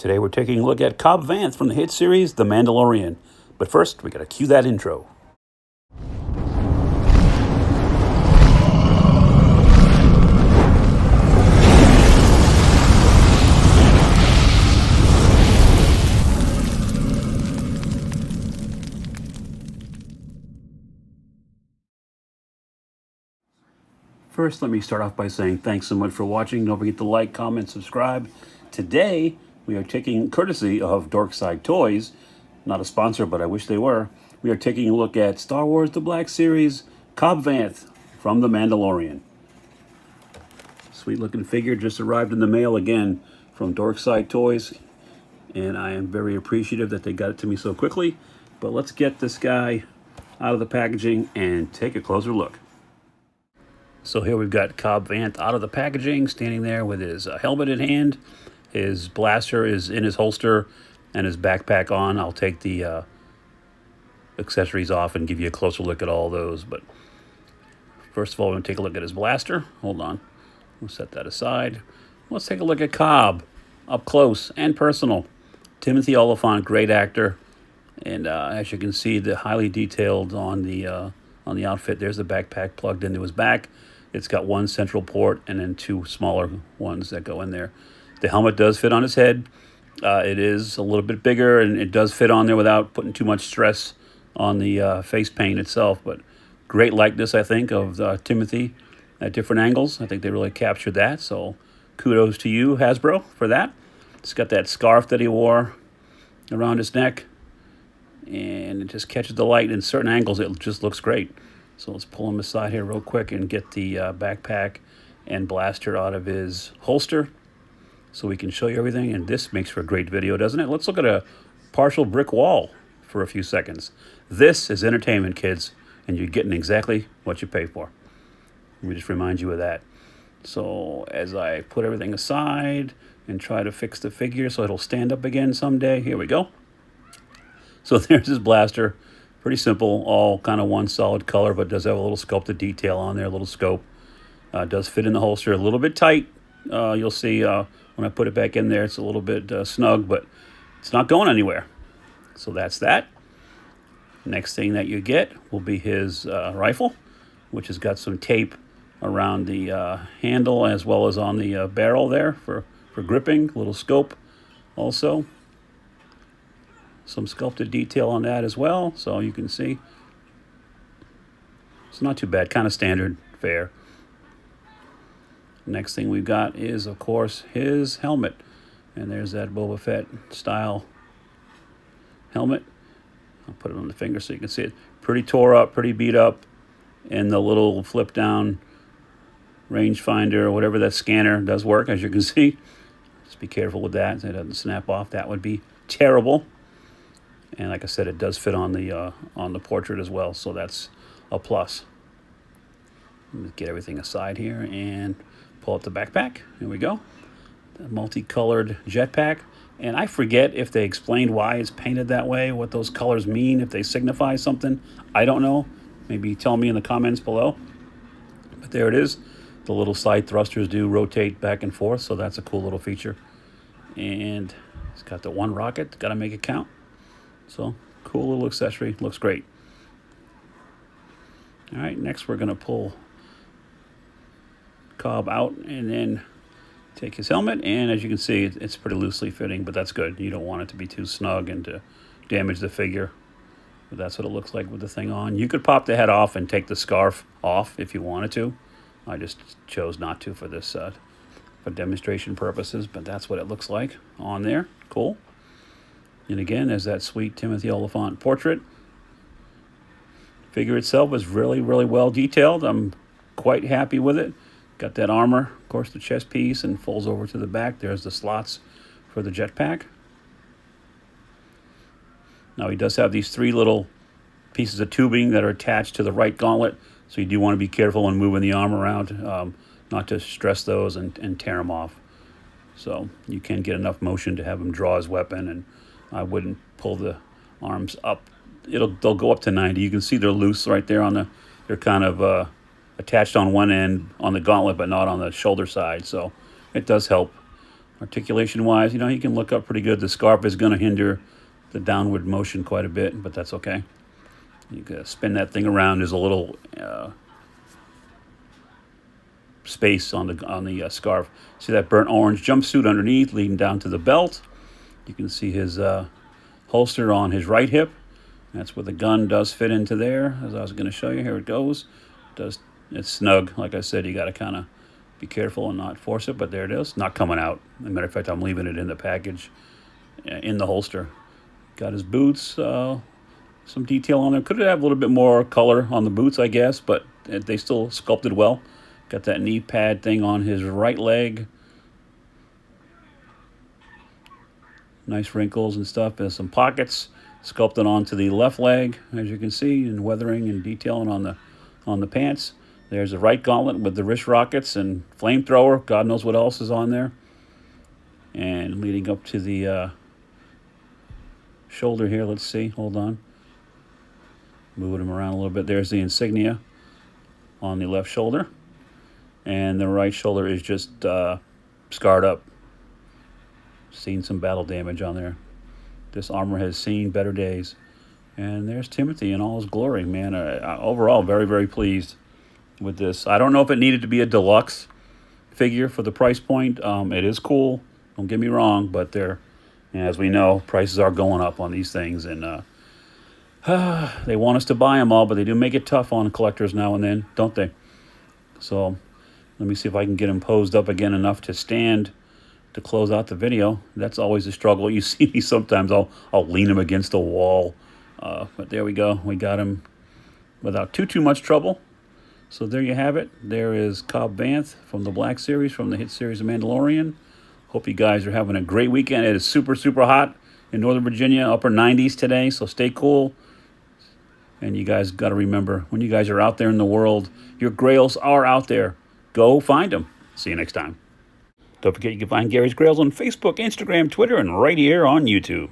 Today we're taking a look at Cobb Vanth from the hit series The Mandalorian. But first, we gotta cue that intro. First, let me start off by saying thanks so much for watching. Don't forget to like, comment, subscribe. Today, we are taking, courtesy of Dorkside Toys, not a sponsor, but I wish they were, we are taking a look at Star Wars The Black Series, Cobb Vanth from The Mandalorian. Sweet looking figure just arrived in the mail again from Dorkside Toys, and I am very appreciative that they got it to me so quickly. But let's get this guy out of the packaging and take a closer look. So here we've got Cobb Vanth out of the packaging, standing there with his helmet in hand. His blaster is in his holster and his backpack on. I'll take the accessories off and give you a closer look at all those. But first of all, we're going to take a look at his blaster. Hold on. We'll set that aside. Let's take a look at Cobb up close and personal. Timothy Olyphant, great actor. And as you can see, the highly detailed on the outfit. There's the backpack plugged into his back. It's got one central port and then two smaller ones that go in there. The helmet does fit on his head. It is a little bit bigger, and it does fit on there without putting too much stress on the face paint itself. But great likeness, I think, of Timothy at different angles. I think they really captured that. So kudos to you, Hasbro, for that. It's got that scarf that he wore around his neck, and it just catches the light in certain angles. It just looks great. So let's pull him aside here real quick and get the backpack and blaster out of his holster so we can show you everything. And this makes for a great video, doesn't it? Let's look at a partial brick wall for a few seconds. This is entertainment, kids, and you're getting exactly what you pay for. Let me just remind you of that. So as I put everything aside and try to fix the figure so it'll stand up again someday, here we go. So there's his blaster. Pretty simple, all kind of one solid color, but does have a little sculpted detail on there, a little scope. Does fit in the holster a little bit tight. You'll see when I put it back in there, it's a little bit snug, but it's not going anywhere. So that's that. Next thing that you get will be his rifle, which has got some tape around the handle as well as on the barrel there for gripping. A little scope also. Some sculpted detail on that as well, so you can see. It's not too bad, kind of standard fare. Next thing we've got is, of course, his helmet. And there's that Boba Fett style helmet. I'll put it on the finger so you can see it. Pretty tore up, pretty beat up. And the little flip down rangefinder or whatever, that scanner does work, as you can see. Just be careful with that, so it doesn't snap off. That would be terrible. And like I said, it does fit on the portrait as well, so that's a plus. Let me get everything aside here and pull out the backpack. Here we go. The multicolored jetpack. And I forget if they explained why it's painted that way, what those colors mean, if they signify something. I don't know. Maybe tell me in the comments below. But there it is. The little side thrusters do rotate back and forth, so that's a cool little feature. And it's got the one rocket. Got to make it count. So, cool little accessory. Looks great. All right, next we're going to pull Cobb out and then take his helmet. And as you can see, it's pretty loosely fitting, but that's good. You don't want it to be too snug and to damage the figure. But that's what it looks like with the thing on. You could pop the head off and take the scarf off if you wanted to. I just chose not to for this, for demonstration purposes, but that's what it looks like on there. Cool. And again, there's that sweet Timothy Olyphant portrait. Figure itself is really, really well detailed. I'm quite happy with it. Got that armor, of course, the chest piece, and folds over to the back. There's the slots for the jetpack. Now he does have these three little pieces of tubing that are attached to the right gauntlet, so you do want to be careful when moving the arm around, not to stress those and tear them off. So you can get enough motion to have him draw his weapon, and I wouldn't pull the arms up. They'll go up to 90. You can see they're loose right there they're kind of attached on one end on the gauntlet, but not on the shoulder side. So it does help Articulation-wise, he can look up pretty good. The scarf is going to hinder the downward motion quite a bit, but that's okay. You can spin that thing around. There's a little space on the scarf. See that burnt orange jumpsuit underneath leading down to the belt. You can see his holster on his right hip. That's where the gun does fit into there, as I was going to show you. Here it goes. It's snug. Like I said, you got to kind of be careful and not force it, but there it is. Not coming out. As a matter of fact, I'm leaving it in the package, in the holster. Got his boots, some detail on them. Could have a little bit more color on the boots, I guess, but they still sculpted well. Got that knee pad thing on his right leg. Nice wrinkles and stuff. There's some pockets sculpted onto the left leg, as you can see, and weathering and detailing on the pants. There's the right gauntlet with the wrist rockets and flamethrower. God knows what else is on there. And leading up to the shoulder here, let's see. Hold on. Moving him around a little bit. There's the insignia on the left shoulder. And the right shoulder is just scarred up. Seen some battle damage on there. This armor has seen better days. And there's Timothy in all his glory, man. Overall, very, very pleased with this. I don't know if it needed to be a deluxe figure for the price point. It is cool. Don't get me wrong, but as we know, prices are going up on these things, and they want us to buy them all, but they do make it tough on collectors now and then, don't they? So let me see if I can get them posed up again enough to stand to close out the video. That's always a struggle. You see me sometimes, I'll lean them against a wall. But there we go. We got him without too much trouble. So there you have it. There is Cobb Vanth from the Black Series, from the hit series of Mandalorian. Hope you guys are having a great weekend. It is super, super hot in Northern Virginia, upper 90s today, so stay cool. And you guys got to remember, when you guys are out there in the world, your grails are out there. Go find them. See you next time. Don't forget you can find Gary's Grails on Facebook, Instagram, Twitter, and right here on YouTube.